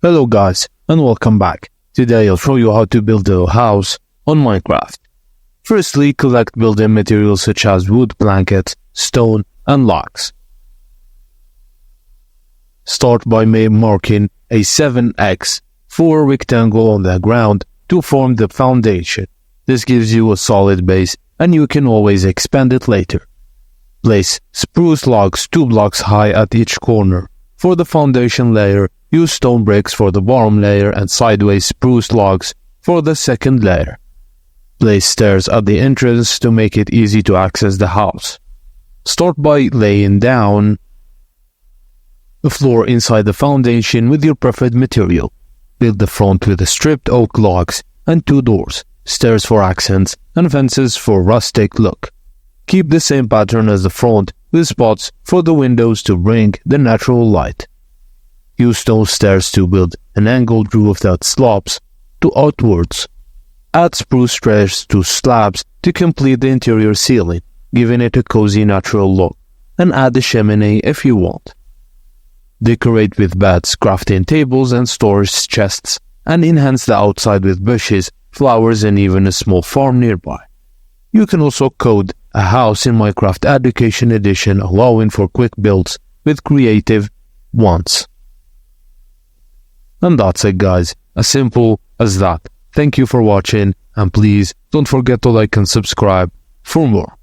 Hello guys, and welcome back. Today I'll show you how to build a house on Minecraft. Firstly, collect building materials such as wood blankets, stone, and logs. Start by marking a 7x4 rectangle on the ground to form the foundation. This gives you a solid base and you can always expand it later. Place spruce logs 2 blocks high at each corner. For the foundation layer, use stone bricks for the bottom layer and sideways spruce logs for the second layer. Place stairs at the entrance to make it easy to access the house. Start by laying down the floor inside the foundation with your preferred material. Build the front with the stripped oak logs and 2 doors, stairs for accents, and fences for rustic look. Keep the same pattern as the front with spots for the windows to bring the natural light. Use stone stairs to build an angled roof that slopes to outwards. Add spruce stairs to slabs to complete the interior ceiling, giving it a cozy natural look, and add a chimney if you want. Decorate with beds, crafting tables and storage chests, and enhance the outside with bushes, flowers, and even a small farm nearby. You can also code a house in Minecraft Education Edition, allowing for quick builds with creative ones. And that's it guys, as simple as that. Thank you for watching, and please don't forget to like and subscribe for more.